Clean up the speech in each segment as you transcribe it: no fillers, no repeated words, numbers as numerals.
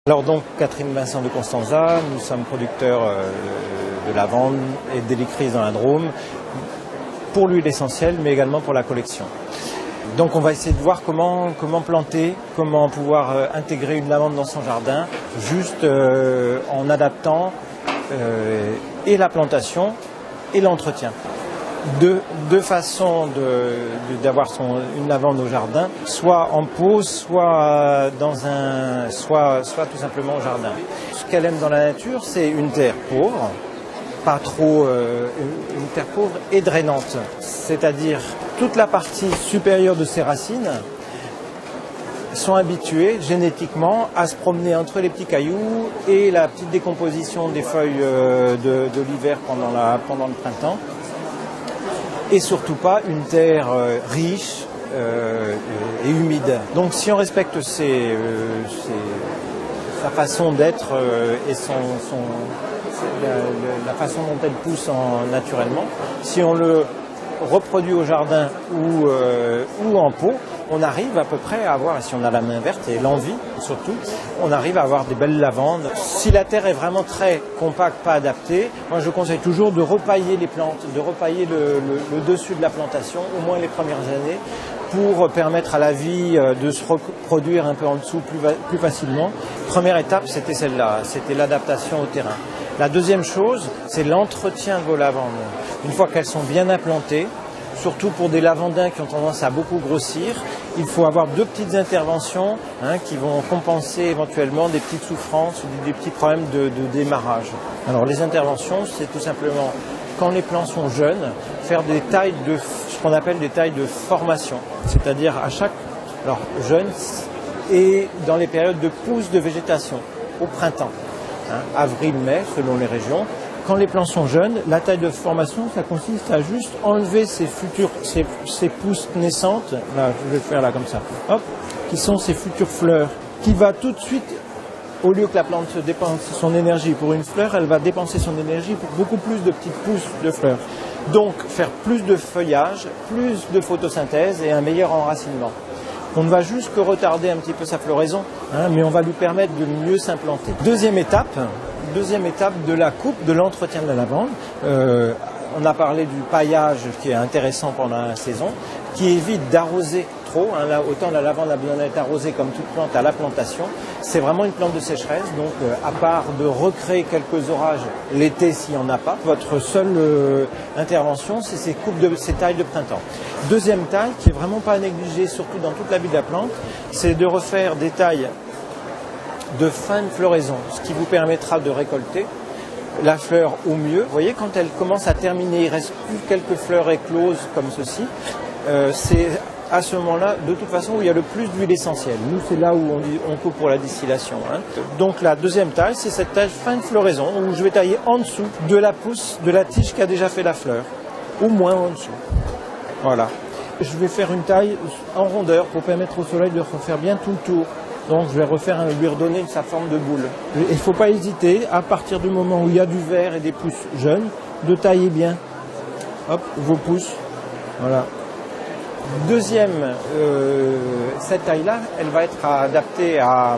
Alors donc Catherine Vincent de Constanza, nous sommes producteurs de lavande et d'hélicryse dans la Drôme, pour l'huile essentielle mais également pour la collection. Donc on va essayer de voir comment planter, comment pouvoir intégrer une lavande dans son jardin, juste en adaptant et la plantation et l'entretien. Deux façons d'avoir une lavande au jardin, soit en pot, soit tout simplement au jardin. Ce qu'elle aime dans la nature, c'est une terre pauvre, pas trop une terre pauvre et drainante. C'est-à-dire toute la partie supérieure de ses racines sont habituées génétiquement à se promener entre les petits cailloux et la petite décomposition des feuilles de l'hiver pendant le printemps. Et surtout pas une terre riche et humide. Donc si on respecte sa façon d'être et la façon dont elle pousse naturellement, si on le reproduit au jardin ou en pot, on arrive à peu près à avoir, si on a la main verte et l'envie surtout, on arrive à avoir des belles lavandes. Si la terre est vraiment très compacte, pas adaptée, moi je conseille toujours de repailler les plantes, de repailler le dessus de la plantation, au moins les premières années, pour permettre à la vie de se reproduire un peu en dessous plus facilement. Première étape, c'était celle-là, c'était l'adaptation au terrain. La deuxième chose, c'est l'entretien de vos lavandes. Une fois qu'elles sont bien implantées, surtout pour des lavandins qui ont tendance à beaucoup grossir, il faut avoir deux petites interventions qui vont compenser éventuellement des petites souffrances ou des petits problèmes de démarrage. Alors les interventions, c'est tout simplement, quand les plants sont jeunes, faire des tailles ce qu'on appelle des tailles de formation. C'est-à-dire jeune et dans les périodes de pousse de végétation, au printemps, avril-mai selon les régions. Quand les plants sont jeunes, la taille de formation, ça consiste à juste enlever ces pousses naissantes, là je vais le faire là comme ça, hop, qui sont ces futures fleurs, qui va tout de suite, au lieu que la plante dépense son énergie pour une fleur, elle va dépenser son énergie pour beaucoup plus de petites pousses de fleurs. Donc faire plus de feuillage, plus de photosynthèse et un meilleur enracinement. On ne va juste que retarder un petit peu sa floraison, mais on va lui permettre de mieux s'implanter. Deuxième étape de la coupe, de l'entretien de la lavande. On a parlé du paillage qui est intéressant pendant la saison, qui évite d'arroser trop. Autant la lavande a besoin d'être arrosée comme toute plante à la plantation. C'est vraiment une plante de sécheresse, donc à part de recréer quelques orages l'été s'il n'y en a pas, votre seule intervention, c'est ces tailles de printemps. Deuxième taille, qui est vraiment pas à négliger, surtout dans toute la vie de la plante, c'est de refaire des tailles de fin de floraison, ce qui vous permettra de récolter la fleur au mieux. Vous voyez, quand elle commence à terminer, il reste plus quelques fleurs écloses comme ceci, c'est à ce moment-là, de toute façon, où il y a le plus d'huile essentielle. Nous, c'est là où on coupe pour la distillation. Donc la deuxième taille, c'est cette taille fin de floraison, où je vais tailler en dessous de la pousse, de la tige qui a déjà fait la fleur, au moins en dessous. Voilà. Je vais faire une taille en rondeur pour permettre au soleil de refaire bien tout le tour. Donc je vais lui redonner sa forme de boule. Il ne faut pas hésiter, à partir du moment où il y a du vert et des pousses jeunes, de tailler bien. Hop, vos pousses. Voilà. Deuxième, cette taille-là, elle va être adaptée à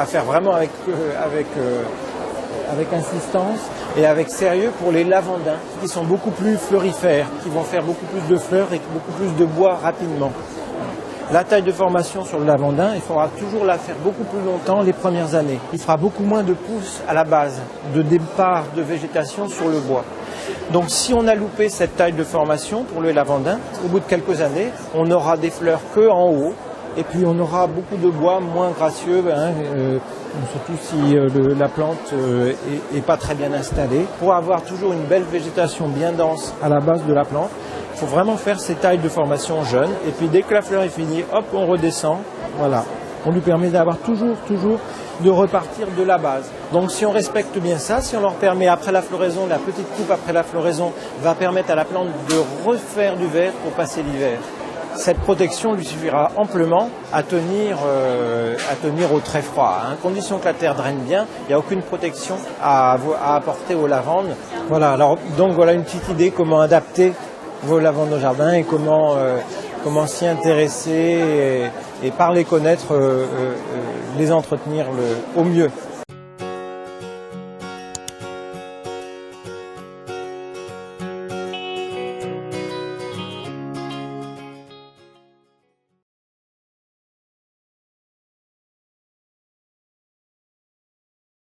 faire vraiment avec insistance et avec sérieux pour les lavandins, qui sont beaucoup plus fleurifères, qui vont faire beaucoup plus de fleurs et beaucoup plus de bois rapidement. La taille de formation sur le lavandin, il faudra toujours la faire beaucoup plus longtemps les premières années. Il fera beaucoup moins de pousses à la base, de départ de végétation sur le bois. Donc si on a loupé cette taille de formation pour le lavandin, au bout de quelques années, on n'aura des fleurs que en haut, et puis on aura beaucoup de bois moins gracieux, surtout si la plante est pas très bien installée. Pour avoir toujours une belle végétation bien dense à la base de la plante, il faut vraiment faire ces tailles de formation jeunes, et puis dès que la fleur est finie, hop, on redescend, voilà. On lui permet d'avoir toujours de repartir de la base. Donc si on respecte bien ça, si on leur permet après la floraison, la petite coupe après la floraison va permettre à la plante de refaire du vert pour passer l'hiver. Cette protection lui suffira amplement à tenir au très froid. À condition que la terre draine bien, il n'y a aucune protection à apporter aux lavandes. Voilà, alors donc voilà une petite idée comment adapter vos lavandes au jardin et comment comment s'y intéresser et par les connaître, les entretenir au mieux.